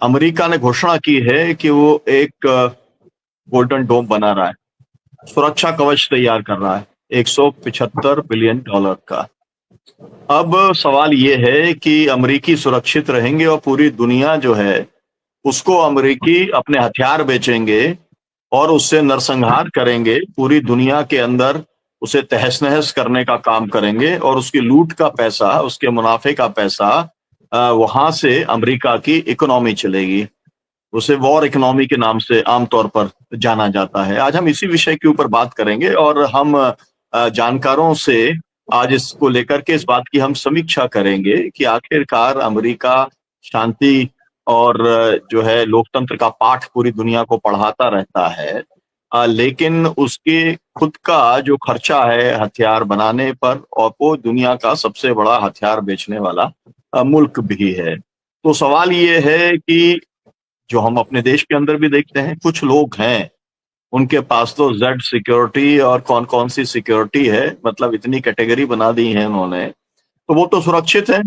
America ने घोषणा की है कि वो एक गोल्डन डोम बना रहा है, सुरक्षा कवच तैयार कर रहा है, $175 बिलियन का। अब सवाल ये है कि अमेरिकी सुरक्षित रहेंगे और पूरी दुनिया जो है उसको अमेरिकी अपने हथियार बेचेंगे और उससे नरसंहार करेंगे, पूरी दुनिया के अंदर उसे तहस-नहस करने का काम करेंगे और उसकी लूट का पैसा, उसके मुनाफे का पैसा वहाँ से अमेरिका की इकोनॉमी चलेगी। उसे वॉर इकोनॉमी के नाम से आमतौर पर जाना जाता है। आज हम इसी विषय के ऊपर बात करेंगे और हम जानकारों से आज इसको लेकर के इस बात की हम समीक्षा करेंगे कि आखिरकार अमेरिका शांति और जो है लोकतंत्र का पाठ पूरी दुनिया को पढ़ाता रहता है। लेकिन उसके खुद का जो खर्चा है हथियार बनाने पर और वो दुनिया का सबसे बड़ा हथियार बेचने वाला मुल्क भी है। तो सवाल ये है कि जो हम अपने देश के अंदर भी देखते हैं, कुछ लोग हैं, उनके पास तो ज़ेड सिक्योरिटी और कौन-कौन सी सिक्योरिटी है, मतलब इतनी कैटेगरी बना दी है उन्होंने, तो वो तो सुरक्षित हैं।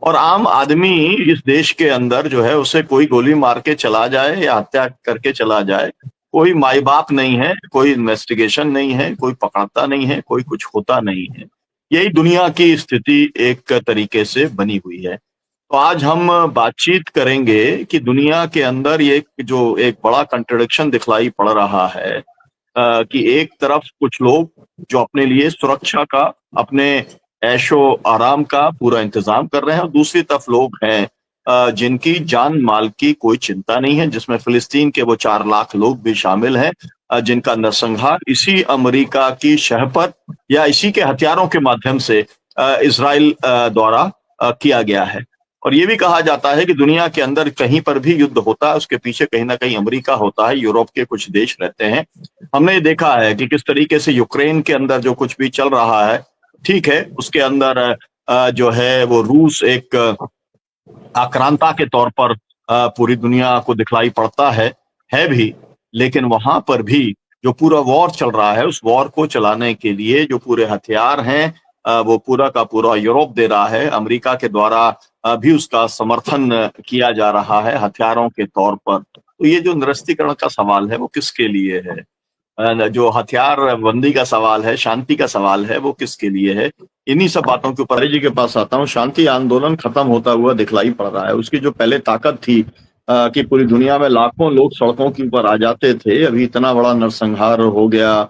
और आम आदमी इस देश के अंदर जो है उसे कोई गोली मार के चला जाए या हत्या करके चला जाए, कोई माई-बाप नहीं है, कोई इन्वेस्टिगेशन नहीं है, कोई पकड़ता नहीं है, कोई कुछ होता नहीं है। यही दुनिया की स्थिति एक तरीके से बनी हुई है। तो आज हम बातचीत करेंगे कि दुनिया के अंदर ये जो एक बड़ा कंट्रडिक्शन दिखलाई पड़ रहा है कि एक तरफ कुछ लोग जो अपने लिए सुरक्षा का, अपने ऐशो-आराम का पूरा इंतज़ाम कर रहे हैं और दूसरी तरफ लोग हैं जिनकी जान-माल की कोई चिंता नहीं है, जिसमें फ़िलिस्तीन के वो 4 लाख लोग भी शामिल हैं जिनका नरसंहार इसी अमेरिका की शह पर या इसी के हथियारों के माध्यम से इज़राइल द्वारा किया गया है। और ये भी कहा जाता है कि दुनिया के अंदर कहीं पर भी युद्ध होता है, उसके पीछे कहीं न कहीं अमेरिका होता है, यूरोप के कुछ देश रहते हैं। हमने ये देखा है कि किस तरीके से यूक्रेन के अंदर जो कुछ भी चल रहा है, ठीक है, उसके अंदर जो है वो रूस एक आक्रांता के तौर पर पूरी दुनिया को दिखलाई पड़ता है भी, लेकिन वहाँ पर भी जो पूरा वॉर चल रहा है, उस वॉर को चलाने के लिए जो पूरे हथियार हैं वो पूरा का पूरा यूरोप दे रहा है। अमेरिका के द्वारा भी उसका समर्थन किया जा रहा है हथियारों के तौर पर। तो ये जो निरस्त्रीकरण का सवाल है, वो किसके लिए है? जो हथियार बंदी का सवाल है, शांति का सवाल है, वो किसके लिए है? इन्हीं सब बातों के ऊपर जी के पास आता हूँ। शांति आंदोलन खत्म होता हुआ दिखलाई पड़ रहा है। उसकी जो पहले ताकत थी कि पूरी दुनिया में लाखों लोग सड़कों के ऊपर आ जाते थे, अभी इतना बड़ा नरसंहार हो गया।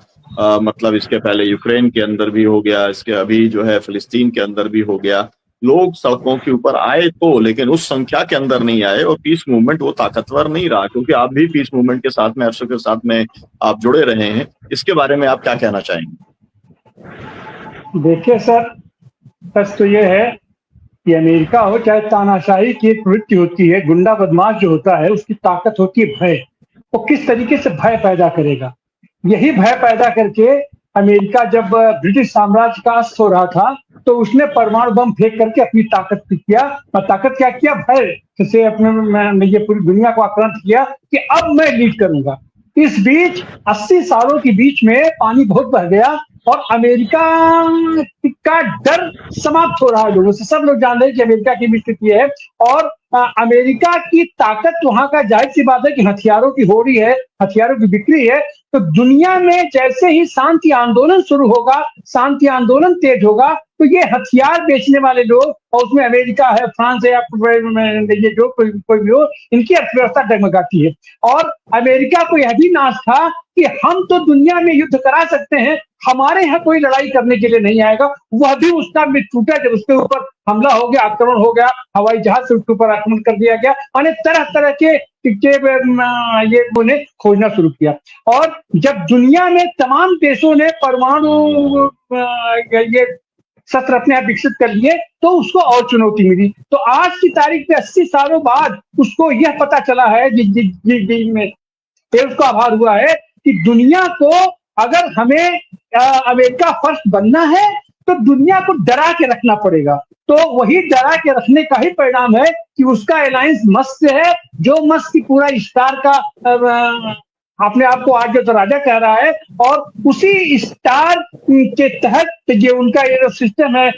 मतलब इसके पहले यूक्रेन के अंदर भी हो गया, इसके अभी जो है फ़िलिस्तीन के अंदर भी हो गया। लोग सड़कों के ऊपर आए तो, लेकिन उस संख्या के अंदर नहीं आए और पीस मूवमेंट वो ताकतवर नहीं रहा, क्योंकि आप भी पीस मूवमेंट के साथ में, अरसों के साथ में आप जुड़े रहे हैं। इसके बारे में आप क्या कहना चाहेंगे? देखिए सर, सच तो ये है कि अमेरिका हो चाहे तानाशाही की एक प्रवृत्ति होती है, गुंडा बदमाश जो होता है उसकी ताकत होती है भय। वो किस तरीके से भय पैदा करेगा, यही भय पैदा करके अमेरिका जब ब्रिटिश साम्राज्य का अस्त हो रहा था तो उसने परमाणु बम फेंक करके अपनी ताकत किया। और ताकत क्या किया, भय से अपने ये पूरी दुनिया को आक्रांत किया कि अब मैं लीड करूंगा। इस बीच 80 सालों के बीच में पानी बहुत बह गया और अमेरिका का डर समाप्त हो रहा है लोगों से। सब लोग जान रहे हैं कि अमेरिका की भी स्थिति है और अमेरिका की ताकत वहां का जाहिर सी बात है कि हथियारों की हो रही है, हथियारों की बिक्री है। तो दुनिया में जैसे ही शांति आंदोलन शुरू होगा, शांति आंदोलन तेज होगा, तो ये हथियार बेचने वाले लोग, और उसमें अमेरिका है, फ्रांस है या ये जो कोई भी हो, इनकी अर्थव्यवस्था डगमगाती है। और अमेरिका को यह भी नाश था कि हम तो दुनिया में युद्ध करा सकते हैं, हमारे यहाँ कोई लड़ाई करने के लिए नहीं आएगा। वह भी उसका मिट टूटा जब उसके ऊपर हमला हो गया, आक्रमण हो गया, हवाई जहाज से उसके ऊपर आक्रमण कर दिया गया, और तरह तरह के ये उन्हें खोजना शुरू किया। और जब दुनिया में तमाम देशों ने परमाणु ये शस्त्र अपने आप विकसित कर लिए तो उसको और चुनौती मिली। तो आज की तारीख में 80 सालों बाद उसको यह पता चला है उसको आभार हुआ है कि दुनिया को, अगर हमें अमेरिका फर्स्ट बनना है तो दुनिया को डरा के रखना पड़ेगा। तो वही डरा के रखने का ही परिणाम है कि उसका अलायंस मस्क से है, जो मस्क की पूरा स्टार का अपने आप को आज जो राजा कह रहा है, और उसी स्टार के तहत ये उनका ये जो सिस्टम है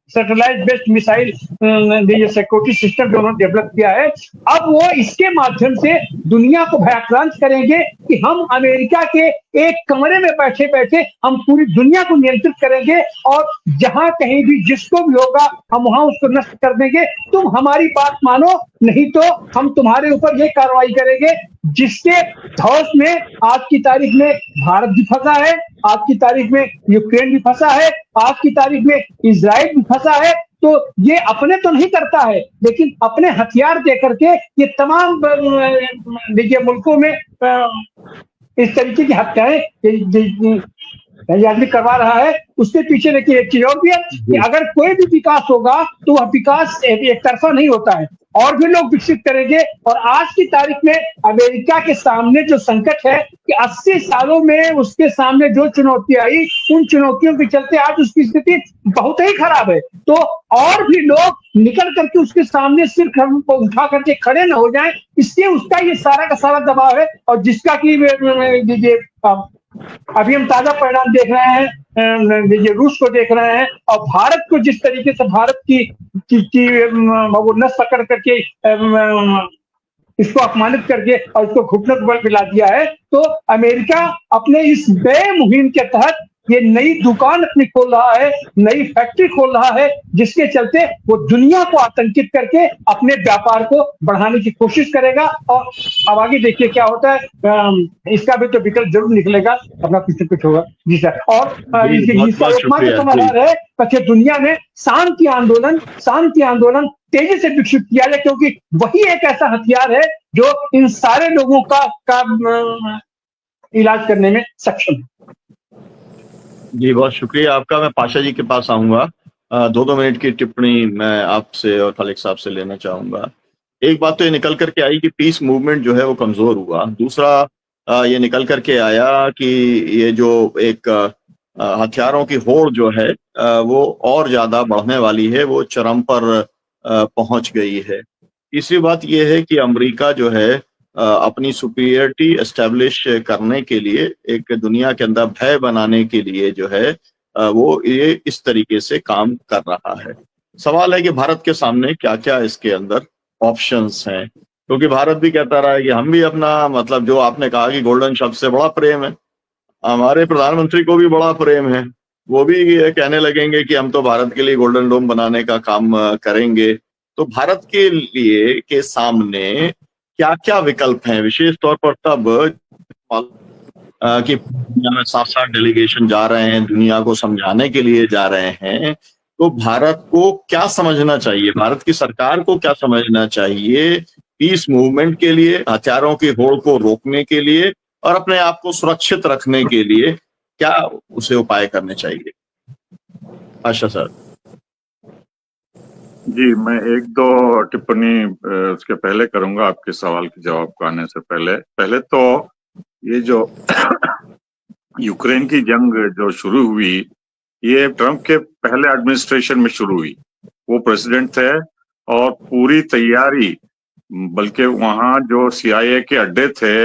सैटेलाइट बेस्ड मिसाइल ये सिक्योरिटी सिस्टम जो उन्होंने डेवलप किया है, अब वो इसके माध्यम से दुनिया को भयक्रांत करेंगे कि हम अमेरिका के एक कमरे में बैठे बैठे हम पूरी दुनिया को नियंत्रित करेंगे और जहां कहीं भी जिसको भी होगा हम वहां उसको नष्ट कर देंगे। तुम हमारी बात मानो, नहीं तो हम तुम्हारे ऊपर ये कार्रवाई करेंगे। जिसके धौस में आज की तारीख में भारत भी फंसा है, आज की तारीख में यूक्रेन भी फंसा है, आज की तारीख में इजराइल भी फंसा है। तो ये अपने तो नहीं करता है, लेकिन अपने हथियार दे करके ये तमाम देखिए मुल्कों में इस तरीके की हत्याएं ये आदमी करवा रहा है। उसके पीछे देखिए एक चीज और भी है कि अगर कोई भी विकास होगा तो वह विकास एक तरफा नहीं होता है, और भी लोग विकसित करेंगे। और आज की तारीख में अमेरिका के सामने जो संकट है कि 80 सालों में उसके सामने जो चुनौती आई, उन चुनौतियों के चलते आज उसकी स्थिति बहुत ही खराब है। तो और भी लोग निकल करके उसके सामने सिर उठा करके खड़े न हो जाएं, इसलिए उसका ये सारा का सारा दबाव है। और जिसका कि अभी हम ताजा परिणाम देख रहे हैं, ये रूस को देख रहे हैं, और भारत को जिस तरीके से भारत की वो नस पकड़ करके इसको अपमानित करके और इसको घुटनों के बल पिला दिया है। तो अमेरिका अपने इस नए मुहिम के तहत ये नई दुकान अपनी खोल रहा है, नई फैक्ट्री खोल रहा है, जिसके चलते वो दुनिया को आतंकित करके अपने व्यापार को बढ़ाने की कोशिश करेगा। और अब आगे देखिए क्या होता है, इसका भी तो विकल्प जरूर निकलेगा, अपना कुछ होगा। जी सर। और इसका एकमात्र समाधान है कि दुनिया में शांति आंदोलन तेजी से विकसित किया जाए, क्योंकि वही एक ऐसा हथियार है जो इन सारे लोगों का इलाज करने में सक्षम है। जी बहुत शुक्रिया आपका। मैं पाशा जी के पास आऊंगा। 2-2 मिनट की टिप्पणी मैं आपसे और खालिक साहब से लेना चाहूंगा। एक बात तो ये निकल करके आई कि पीस मूवमेंट जो है वो कमजोर हुआ। दूसरा ये निकल करके आया कि ये जो एक हथियारों की होड़ जो है वो और ज्यादा बढ़ने वाली है, वो चरम पर पहुंच गई है। तीसरी बात यह है कि अमेरिका जो है अपनी सुपीरियरिटी एस्टेब्लिश करने के लिए, एक दुनिया के अंदर भय बनाने के लिए जो है वो ये इस तरीके से काम कर रहा है। सवाल है कि भारत के सामने क्या क्या इसके अंदर ऑप्शंस हैं, क्योंकि भारत भी कहता रहा है कि हम भी अपना, मतलब जो आपने कहा कि गोल्डन शब्द से बड़ा प्रेम है, हमारे प्रधानमंत्री को भी बड़ा प्रेम है, वो भी ये कहने लगेंगे कि हम तो भारत के लिए गोल्डन डोम बनाने का काम करेंगे। तो भारत के लिए के सामने क्या क्या विकल्प हैं, विशेष तौर पर तब कि दुनिया में 7-7 डेलीगेशन जा रहे हैं, दुनिया को समझाने के लिए जा रहे हैं, तो भारत को क्या समझना चाहिए, भारत की सरकार को क्या समझना चाहिए पीस मूवमेंट के लिए, हथियारों की होड़ को रोकने के लिए और अपने आप को सुरक्षित रखने के लिए क्या उसे उपाय करने चाहिए? आशा सर। जी, मैं 1-2 टिप्पणी उसके पहले करूंगा, आपके सवाल के जवाब को आने से पहले। पहले तो ये जो यूक्रेन की जंग जो शुरू हुई, ये ट्रंप के पहले एडमिनिस्ट्रेशन में शुरू हुई। वो प्रेसिडेंट थे और पूरी तैयारी, बल्कि वहां जो CIA के अड्डे थे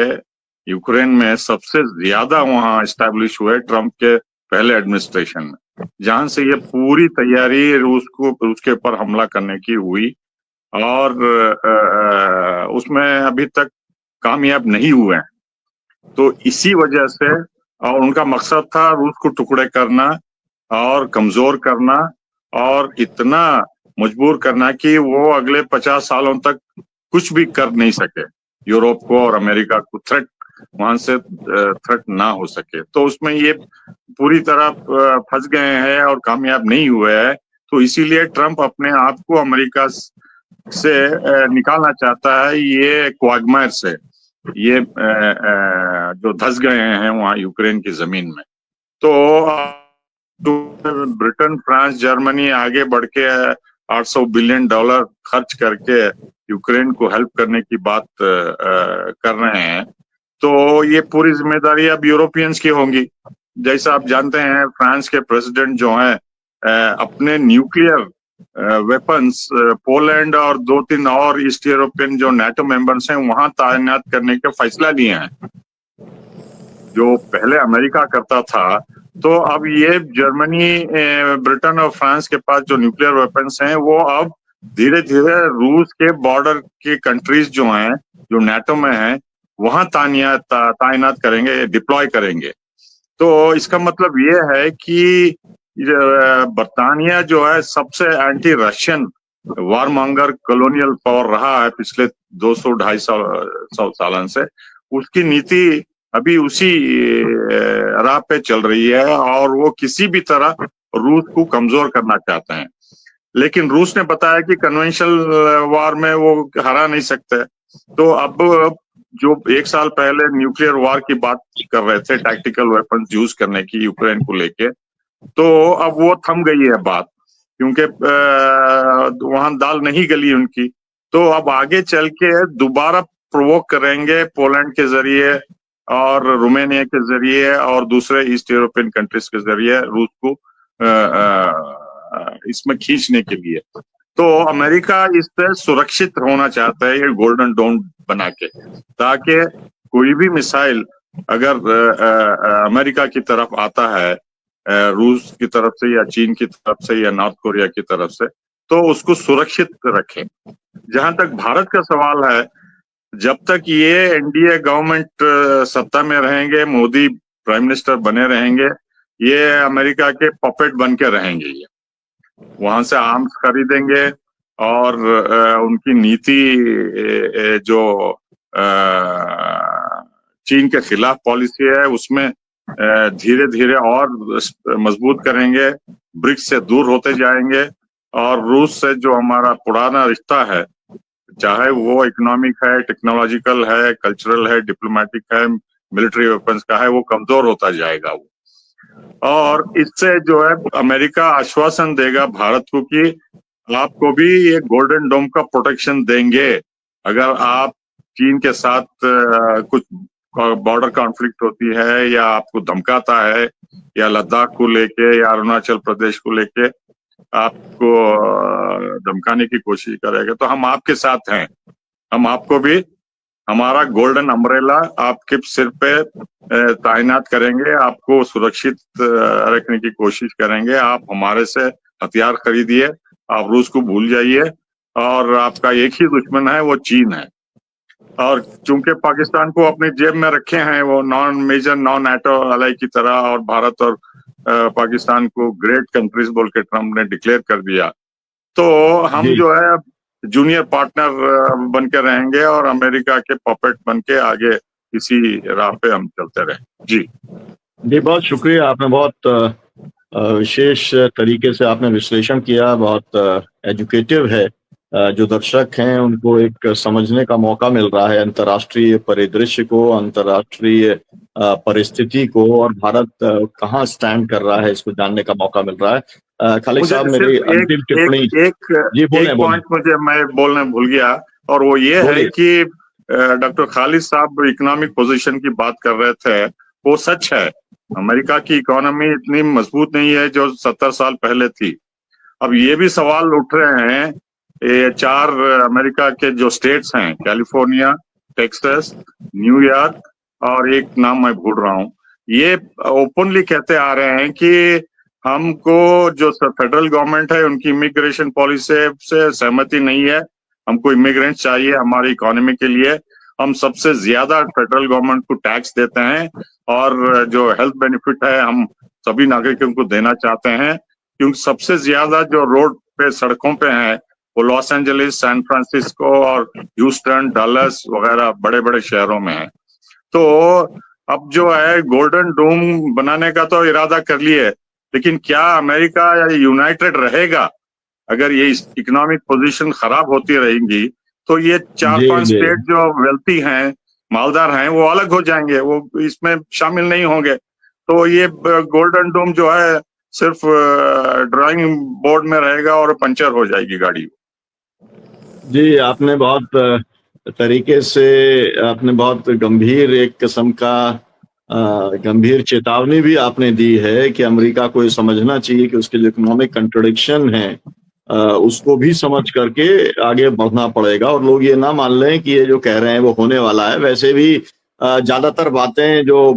यूक्रेन में, सबसे ज्यादा वहां एस्टैब्लिश हुए ट्रंप के पहले एडमिनिस्ट्रेशन में, जहां से ये पूरी तैयारी रूस के ऊपर हमला करने की हुई। और उसमें अभी तक कामयाब नहीं हुए हैं। तो इसी वजह से, और उनका मकसद था रूस को टुकड़े करना और कमजोर करना और इतना मजबूर करना कि वो अगले 50 सालों तक कुछ भी कर नहीं सके, यूरोप को और अमेरिका को थ्रेट, वहां से थ्रेट ना हो सके। तो उसमें ये पूरी तरह फंस गए हैं और कामयाब नहीं हुए हैं। तो इसीलिए ट्रंप अपने आप को अमेरिका से निकालना चाहता है, ये क्वागमायर से, ये जो धस गए हैं वहां यूक्रेन की जमीन में। तो ब्रिटेन, फ्रांस, जर्मनी आगे बढ़ के $800 बिलियन खर्च करके यूक्रेन को हेल्प करने की बात कर रहे हैं। तो ये पूरी जिम्मेदारी अब यूरोपियंस की होंगी। जैसा आप जानते हैं, फ्रांस के प्रेसिडेंट जो हैं अपने न्यूक्लियर वेपन्स पोलैंड और 2-3 और ईस्ट यूरोपियन जो नाटो मेंबर्स हैं वहां तैनात करने का फैसला लिए हैं। जो पहले अमेरिका करता था, तो अब ये जर्मनी, ब्रिटेन और फ्रांस के पास जो न्यूक्लियर वेपन्स हैं वो अब धीरे धीरे रूस के बॉर्डर के कंट्रीज जो हैं, जो नाटो में हैं, वहां तैनात करेंगे, डिप्लॉय करेंगे। तो इसका मतलब ये है कि बर्तानिया जो है सबसे एंटी रशियन वारमोंगर कॉलोनियल पावर रहा है पिछले 200-250 सालों से। उसकी नीति अभी उसी राह पे चल रही है और वो किसी भी तरह रूस को कमजोर करना चाहते हैं। लेकिन रूस ने बताया कि कन्वेंशनल वार में वो हरा नहीं सकते। तो अब जो 1 साल पहले न्यूक्लियर वार की बात कर रहे थे, टैक्टिकल वेपन यूज करने की यूक्रेन को लेके, तो अब वो थम गई है बात, क्योंकि वहां दाल नहीं गली उनकी। तो अब आगे चल के दोबारा प्रोवोक करेंगे पोलैंड के जरिए और रोमानिया के जरिए और दूसरे ईस्ट यूरोपियन कंट्रीज के जरिए रूस को इसमें खींचने के लिए। तो अमेरिका इससे सुरक्षित होना चाहता है, ये गोल्डन डोम बना के, ताकि कोई भी मिसाइल अगर अमेरिका की तरफ आता है, रूस की तरफ से या चीन की तरफ से या नॉर्थ कोरिया की तरफ से, तो उसको सुरक्षित रखें। जहां तक भारत का सवाल है, जब तक ये एनडीए गवर्नमेंट सत्ता में रहेंगे, मोदी प्राइम मिनिस्टर बने रहेंगे, ये अमेरिका के पपेट बन के रहेंगे। ये वहां से आर्म्स खरीदेंगे और उनकी नीति जो चीन के खिलाफ पॉलिसी है उसमें धीरे धीरे और मजबूत करेंगे, ब्रिक्स से दूर होते जाएंगे और रूस से जो हमारा पुराना रिश्ता है, चाहे वो इकोनॉमिक है, टेक्नोलॉजिकल है, कल्चरल है, डिप्लोमेटिक है, मिलिट्री वेपन्स का है, वो कमजोर होता जाएगा वो। और इससे जो है अमेरिका आश्वासन देगा भारत को कि आपको भी ये गोल्डन डोम का प्रोटेक्शन देंगे अगर आप चीन के साथ कुछ बॉर्डर कॉन्फ्लिक्ट होती है या आपको धमकाता है या लद्दाख को लेके या अरुणाचल प्रदेश को लेके आपको धमकाने की कोशिश करेगा, तो हम आपके साथ हैं। हम आपको भी हमारा गोल्डन अम्ब्रेला आपके सिर पे तैनात करेंगे, आपको सुरक्षित रखने की कोशिश करेंगे। आप हमारे से हथियार खरीदिए, आप रूस को भूल जाइए और आपका एक ही दुश्मन है, वो चीन है। और चूंकि पाकिस्तान को अपने जेब में रखे हैं, वो non major non NATO ally की तरह, और भारत और पाकिस्तान को ग्रेट कंट्रीज बोल के ट्रम्प ने डिक्लेयर कर दिया, तो हम जो है जूनियर पार्टनर बन के रहेंगे और अमेरिका के पपेट बन के आगे इसी राह पे हम चलते रहे। जी बहुत शुक्रिया, आपने बहुत विशेष तरीके से आपने विश्लेषण किया, बहुत एजुकेटिव है। जो दर्शक हैं उनको एक समझने का मौका मिल रहा है अंतर्राष्ट्रीय परिदृश्य को, अंतर्राष्ट्रीय परिस्थिति को, और भारत कहाँ स्टैंड कर रहा है इसको जानने का मौका मिल रहा है। खालिद साहब, मेरी अंतिम टिप्पणी एक पॉइंट मुझे मैं बोलने भूल गया, और वो ये है कि डॉक्टर खालिद साहब इकोनॉमिक पोजीशन की बात कर रहे थे, वो सच है। अमेरिका की इकोनॉमी इतनी मजबूत नहीं है जो 70 साल पहले थी। अब ये भी सवाल उठ रहे हैं, ये 4 अमेरिका के जो स्टेट्स हैं, कैलिफोर्निया, टेक्सास, न्यूयॉर्क और एक नाम मैं भूल रहा हूँ, ये ओपनली कहते आ रहे हैं कि हमको जो फेडरल गवर्नमेंट है उनकी इमिग्रेशन पॉलिसी से सहमति नहीं है, हमको इमिग्रेंट चाहिए हमारी इकोनॉमी के लिए। हम सबसे ज्यादा फेडरल गवर्नमेंट को टैक्स देते हैं और जो हेल्थ बेनिफिट है हम सभी नागरिकों को देना चाहते हैं, क्योंकि सबसे ज्यादा जो रोड पे सड़कों पे हैं वो लॉस एंजलिस, सैन फ्रांसिस्को और ह्यूस्टन, डलस वगैरह बड़े बड़े शहरों में है। तो अब जो है गोल्डन डोम बनाने का तो इरादा कर लिए, लेकिन क्या अमेरिका यूनाइटेड रहेगा? अगर ये इकोनॉमिक पोजीशन खराब होती रहेंगी तो ये 4-5 स्टेट जो वेल्थी हैं, मालदार हैं, वो अलग हो जाएंगे, वो इसमें शामिल नहीं होंगे। तो ये गोल्डन डोम जो है सिर्फ ड्राइंग बोर्ड में रहेगा और पंचर हो जाएगी गाड़ी। जी, आपने बहुत तरीके से, आपने बहुत गंभीर एक किस्म का गंभीर चेतावनी भी आपने दी है कि अमेरिका को ये समझना चाहिए कि उसके जो इकोनॉमिक कंट्रडिक्शन है उसको भी समझ करके आगे बढ़ना पड़ेगा, और लोग ये ना मान लें कि ये जो कह रहे हैं वो होने वाला है। वैसे भी ज्यादातर बातें जो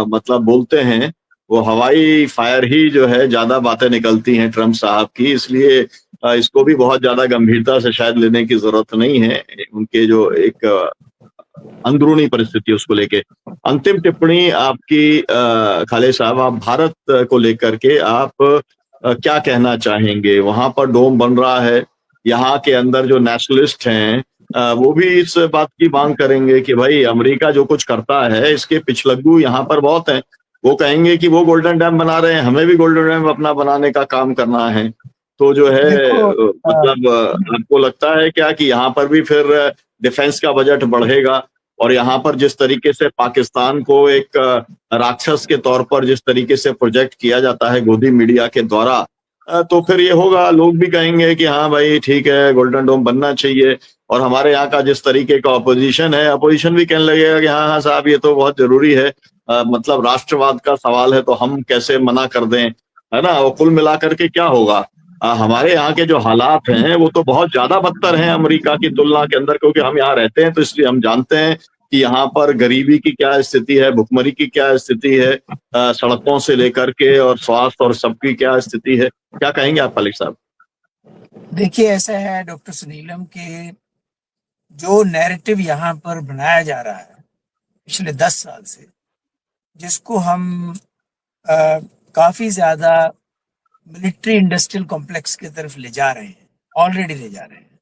मतलब बोलते हैं वो हवाई फायर ही जो है ज्यादा बातें निकलती हैं ट्रम्प साहब की, इसलिए इसको भी बहुत ज्यादा गंभीरता से शायद लेने की जरूरत नहीं है। उनके जो एक अंदरूनी परिस्थिति उसको लेके। अंतिम टिप्पणी आपकी खालिद साहब, आप भारत को लेकर के आप क्या कहना चाहेंगे? वहां पर डोम बन रहा है, यहाँ के अंदर जो नेशनलिस्ट हैं वो भी इस बात की मांग करेंगे कि भाई अमेरिका जो कुछ करता है इसके पिछलग्गू यहाँ पर बहुत हैं। वो कहेंगे कि वो गोल्डन डैम बना रहे हैं, हमें भी गोल्डन डैम अपना बनाने का काम करना है। तो जो है देखो मतलब आपको लगता है क्या कि यहाँ पर भी फिर डिफेंस का बजट बढ़ेगा? और यहाँ पर जिस तरीके से पाकिस्तान को एक राक्षस के तौर पर जिस तरीके से प्रोजेक्ट किया जाता है गोदी मीडिया के द्वारा, तो फिर ये होगा, लोग भी कहेंगे कि हाँ भाई ठीक है, गोल्डन डोम बनना चाहिए। और हमारे यहाँ का जिस तरीके का अपोजिशन है, अपोजिशन भी कहने लगेगा कि हाँ हाँ साहब ये तो बहुत जरूरी है, मतलब राष्ट्रवाद का सवाल है तो हम कैसे मना कर दें, है ना। और कुल मिलाकर के क्या होगा, हमारे यहाँ के जो हालात हैं वो तो बहुत ज्यादा बदतर हैं अमेरिका की तुलना के अंदर, क्योंकि हम यहाँ रहते हैं तो इसलिए हम जानते हैं कि यहाँ पर गरीबी की क्या स्थिति है, भुखमरी की क्या स्थिति है, सड़कों से लेकर के और स्वास्थ्य और सबकी क्या स्थिति है। क्या कहेंगे आप खालिद साहब? देखिए, ऐसा है डॉक्टर सुनीलम के जो नैरेटिव यहाँ पर बनाया जा रहा है पिछले 10 साल से, जिसको हम काफी ज्यादा मिलिट्री इंडस्ट्रियल कॉम्प्लेक्स की तरफ ले जा रहे हैं, ऑलरेडी ले जा रहे हैं।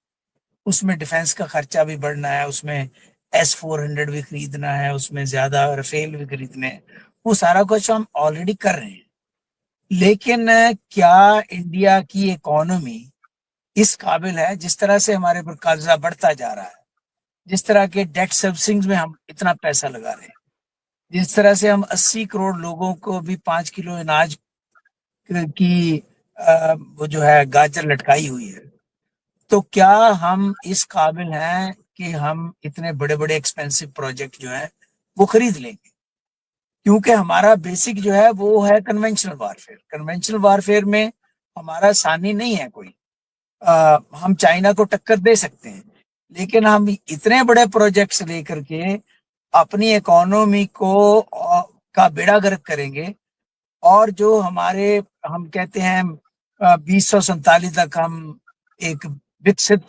उसमें डिफेंस का खर्चा भी बढ़ना है, उसमें S-400 भी खरीदना है, उसमें ज्यादा राफेल भी खरीदने हैं, वो सारा कुछ हम ऑलरेडी कर रहे हैं। लेकिन क्या इंडिया की इकोनॉमी इस काबिल है, जिस तरह से हमारे पर कर्जा बढ़ता जा रहा है, जिस तरह के डेट सर्विसिंग में हम इतना पैसा लगा रहे हैं, जिस तरह से हम 80 करोड़ लोगों को भी 5 किलो अनाज की वो जो है गाजर लटकाई हुई है, तो क्या हम इस काबिल हैं कि हम इतने बड़े बड़े एक्सपेंसिव प्रोजेक्ट जो है वो खरीद लेंगे? क्योंकि हमारा बेसिक जो है वो है कन्वेंशनल वारफेयर। कन्वेंशनल वारफेयर में हमारा सानी नहीं है कोई। हम चाइना को टक्कर दे सकते हैं, लेकिन हम इतने बड़े प्रोजेक्ट्स लेकर के अपनी इकोनॉमी को का बेड़ा गर्क करेंगे, और जो हमारे हम कहते हैं 2047 तक हम एक विकसित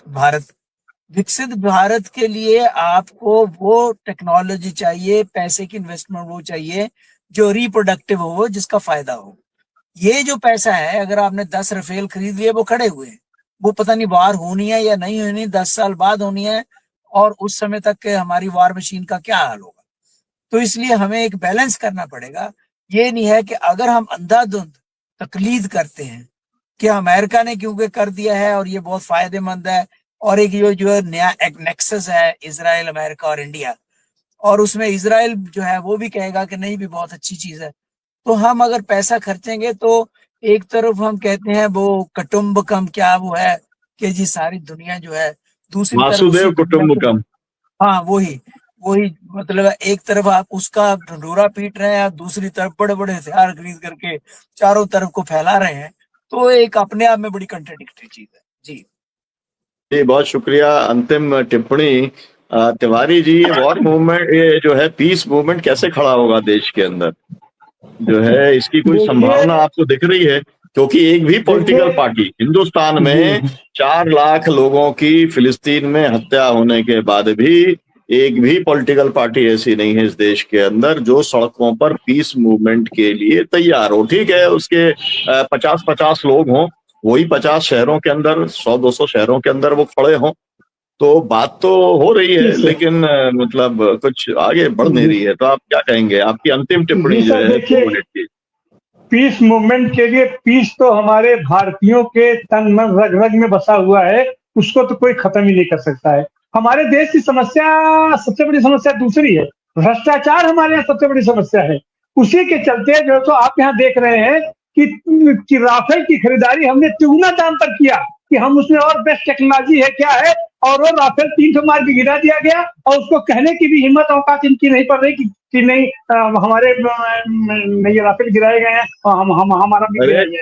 भारत के लिए आपको वो टेक्नोलॉजी चाहिए, पैसे की इन्वेस्टमेंट वो चाहिए जो रिप्रोडक्टिव हो, जिसका फायदा हो। ये जो पैसा है, अगर आपने 10 राफेल खरीद लिए, वो खड़े हुए हैं, वो पता नहीं वार होनी है या नहीं होनी, 10 साल बाद होनी है, और उस समय तक के हमारी वार मशीन का क्या हाल होगा। तो इसलिए हमें एक बैलेंस करना पड़ेगा। ये नहीं है कि अगर हम अंधाधुंध तकलीद करते हैं कि अमेरिका ने क्योंकि कर दिया है और ये बहुत फायदेमंद है, और एक जो है नया एक नेक्सस है इजराइल, अमेरिका और इंडिया, और उसमें इजराइल जो है वो भी कहेगा कि नहीं भी बहुत अच्छी चीज है, तो हम अगर पैसा खर्चेंगे तो एक तरफ हम कहते हैं वो कुटुंबकम, क्या वो है कि जी सारी दुनिया जो है, दूसरी तरफ वासुदेव कुटुंबकम। हाँ वही मतलब एक तरफ आप उसका ढंढोरा पीट रहे हैं, आप दूसरी तरफ बड़े बड़े हथियार खरीद करके चारों तरफ को फैला रहे हैं, तो एक अपने आप में बड़ी कंट्राडिक्टरी चीज है। जी जी बहुत शुक्रिया। अंतिम टिप्पणी तिवारी जी, वॉर मूवमेंट, ये जो है पीस मूवमेंट कैसे खड़ा होगा देश के अंदर, जो है इसकी कोई संभावना आपको दिख रही है? क्योंकि एक भी पॉलिटिकल पार्टी हिंदुस्तान में 4 लाख लोगों की फिलिस्तीन में हत्या होने के बाद भी एक भी पॉलिटिकल पार्टी ऐसी नहीं है इस देश के अंदर जो सड़कों पर पीस मूवमेंट के लिए तैयार हो। ठीक है, उसके 50-50 लोग हों, वही 50 शहरों के अंदर, 100-200 शहरों के अंदर वो खड़े हों, तो बात तो हो रही है, लेकिन मतलब कुछ आगे बढ़ नहीं रही है। तो आप क्या कहेंगे? आपकी अंतिम टिप्पणी जो है 2 मिनट की। पीस मूवमेंट के लिए, पीस तो हमारे भारतीयों के तन मन रग रग में बसा हुआ है, उसको तो कोई खत्म ही नहीं कर सकता है। हमारे देश की समस्या, सबसे बड़ी समस्या दूसरी है, भ्रष्टाचार हमारे यहाँ सबसे बड़ी समस्या है। उसी के चलते जो तो आप यहाँ देख रहे हैं कि राफेल की खरीदारी हमने तिगुना दाम पर किया, कि हम उसमें और बेस्ट टेक्नोलॉजी है क्या है, और वो राफेल 300 मार के गिरा दिया गया, और उसको कहने की भी हिम्मत औकात इनकी नहीं पड़ रही कि नहीं हमारे ये राफेल गिराए गए हैं और हम हमारा भी गिराया गया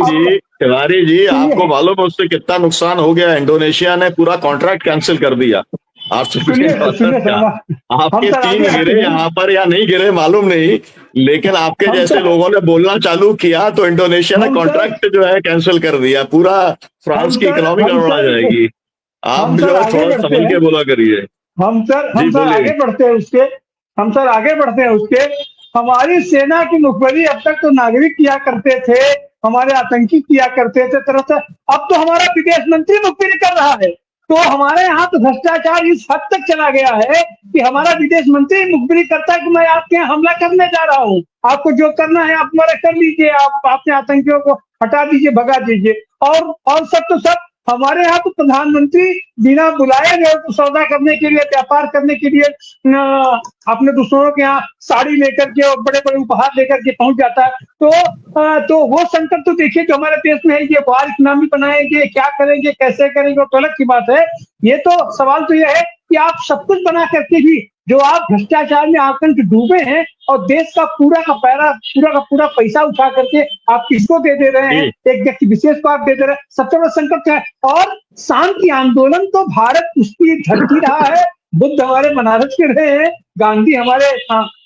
है। तिवारी जी आपको मालूम है उससे कितना नुकसान हो गया? इंडोनेशिया ने पूरा कॉन्ट्रैक्ट कैंसिल कर दिया। आप सुनिए आपके 3 गिरे यहाँ पर या नहीं गिरे मालूम नहीं, लेकिन आपके हम जैसे सर लोगों ने बोलना चालू किया तो इंडोनेशिया ने हम सर कॉन्ट्रैक्ट जो है कैंसिल कर दिया, पूरा फ्रांस हम की सर इकोनॉमी हम गड़बड़ा सर जाएगी। आप हम जो सर है आगे थोड़ा बढ़ते संभल हैं। के बोला करिए। हम जी सर बोलिए। आगे बढ़ते हैं उसके। हम सर आगे बढ़ते हैं उसके। हमारी सेना की मुखबिरी अब तक तो नागरिक किया करते थे, हमारे आतंकी किया करते थे तरह से। अब तो हमारा विदेश मंत्री मुखबिरी कर रहा है। तो हमारे यहाँ तो भ्रष्टाचार इस हद तक चला गया है कि हमारा विदेश मंत्री मुखबिरी करता है कि मैं आपके यहाँ हमला करने जा रहा हूँ, आपको जो करना है आप हमारा कर लीजिए, आप अपने आतंकियों को हटा दीजिए, भगा दीजिए। और सब तो सब हमारे यहाँ तो प्रधानमंत्री बिना बुलाए गए तो सौदा करने के लिए, व्यापार करने के लिए अपने दुश्मनों के यहाँ साड़ी लेकर के और बड़े बड़े उपहार लेकर के पहुंच जाता है। तो वो संकट तो देखिए जो हमारे देश में है, ये वार इकोनॉमी बनाएंगे, क्या करेंगे, कैसे करेंगे, वो तो अलग की बात है। ये तो सवाल तो ये है कि आप सब कुछ बना करके भी जो आप भ्रष्टाचार में आतंक डूबे हैं और देश का पूरा पैसा उठा करके आप किसको दे रहे हैं, जी एक व्यक्ति विशेष को आप दे रहे हैं। सबसे बड़ा संकट क्या है? और शांति आंदोलन तो भारत उसकी धरती रहा है, बुद्ध हमारे बनारस के रहे हैं, गांधी हमारे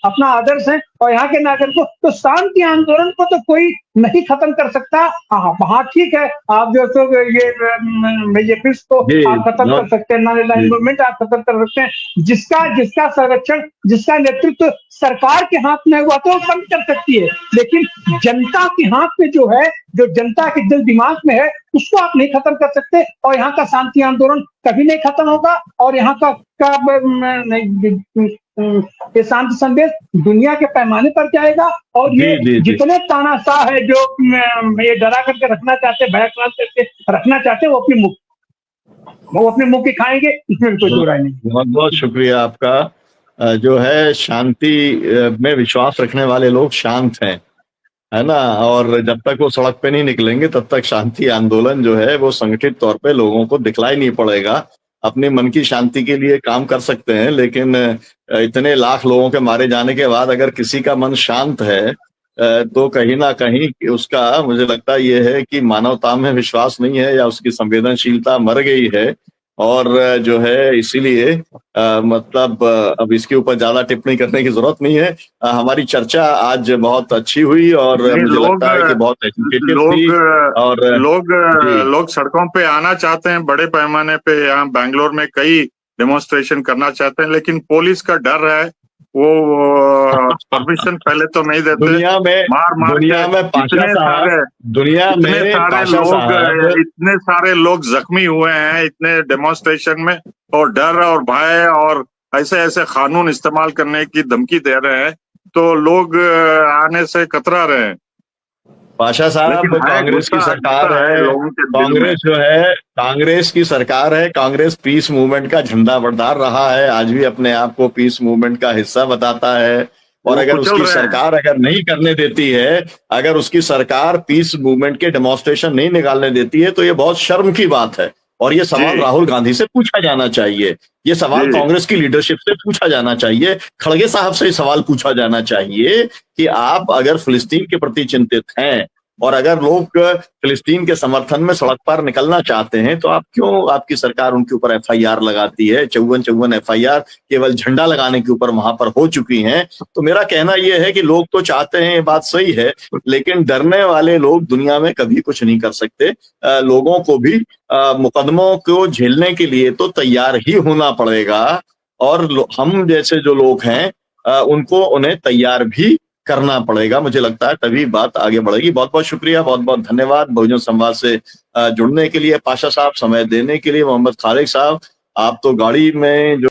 अपना आदर्श है, और यहाँ के नागरिकों तो शांति आंदोलन को तो कोई नहीं खत्म कर सकता। हाँ ठीक है, आप जो तो ये फिर को जी आप खत्म कर सकते हैं, नॉन अलाइंड जी मूवमेंट आप खत्म कर सकते हैं, जिसका संरक्षण, जिसका नेतृत्व सरकार के हाथ में हुआ तो वो कम कर सकती है, लेकिन जनता के हाथ में जो है, जो जनता के दिल दिमाग में है, उसको आप नहीं खत्म कर सकते। और यहाँ का शांति आंदोलन कभी नहीं खत्म होगा, और यहाँ का ये शांति संदेश दुनिया के पैमाने पर जाएगा। और जी ये जी जी जितने तानाशाह है जो ये डरा करके रखना चाहते, भयक्रांत करके रखना चाहते, वो अपने मुंह की खाएंगे, इसमें भी कोई दो राय नहीं। बहुत बहुत शुक्रिया आपका। जो है शांति में विश्वास रखने वाले लोग शांत हैं, है ना, और जब तक वो सड़क पे नहीं निकलेंगे तब तक शांति आंदोलन जो है वो संगठित तौर पे लोगों को दिखलाई नहीं पड़ेगा। अपने मन की शांति के लिए काम कर सकते हैं, लेकिन इतने लाख लोगों के मारे जाने के बाद अगर किसी का मन शांत है तो कहीं ना कहीं उसका, मुझे लगता ये है कि मानवता में विश्वास नहीं है या उसकी संवेदनशीलता मर गई है। और जो है इसीलिए मतलब अब इसके ऊपर ज्यादा टिप्पणी करने की जरूरत नहीं है। हमारी चर्चा आज बहुत अच्छी हुई और नहीं, मुझे लगता है कि बहुत एजुकेटिव लोग थी। और लोग जी लोग सड़कों पे आना चाहते हैं बड़े पैमाने पे, यहाँ बैंगलोर में कई डेमोन्स्ट्रेशन करना चाहते हैं, लेकिन पुलिस का डर है, वो परमिशन पहले तो नहीं देते, दुनिया में मार के पाशा साहब, दुनिया में पाशा साहब, इतने सारे लोग जख्मी हुए हैं इतने डेमोन्स्ट्रेशन में, और डर और भय और ऐसे ऐसे कानून इस्तेमाल करने की धमकी दे रहे हैं, तो लोग आने से कतरा रहे हैं। पाशा साहब, लेकिन कांग्रेस की सरकार है, लोगों के दिल में। कांग्रेस जो है कांग्रेस की सरकार है, कांग्रेस पीस मूवमेंट का झंडा बरदार रहा है, आज भी अपने आप को पीस मूवमेंट का हिस्सा बताता है। और अगर उसकी सरकार अगर नहीं करने देती है, अगर उसकी सरकार पीस मूवमेंट के डेमोन्स्ट्रेशन नहीं निकालने देती है, तो ये बहुत शर्म की बात है। और ये सवाल राहुल गांधी से पूछा जाना चाहिए, ये सवाल कांग्रेस की लीडरशिप से पूछा जाना चाहिए, खड़गे साहब से सवाल पूछा जाना चाहिए कि आप अगर फिलिस्तीन के प्रति चिंतित हैं और अगर लोग फिलिस्तीन के समर्थन में सड़क पर निकलना चाहते हैं, तो आप क्यों, आपकी सरकार उनके ऊपर एफआईआर लगाती है। 54 एफआईआर केवल झंडा लगाने के ऊपर वहां पर हो चुकी हैं। तो मेरा कहना यह है कि लोग तो चाहते हैं, ये बात सही है, लेकिन डरने वाले लोग दुनिया में कभी कुछ नहीं कर सकते। लोगों को भी मुकदमों को झेलने के लिए तो तैयार ही होना पड़ेगा, और हम जैसे जो लोग हैं उनको उन्हें तैयार भी करना पड़ेगा। मुझे लगता है तभी बात आगे बढ़ेगी। बहुत बहुत शुक्रिया, बहुत बहुत धन्यवाद बहुजन संवाद से जुड़ने के लिए, पाशा साहब समय देने के लिए। मोहम्मद खालिक साहब, आप तो गाड़ी में जो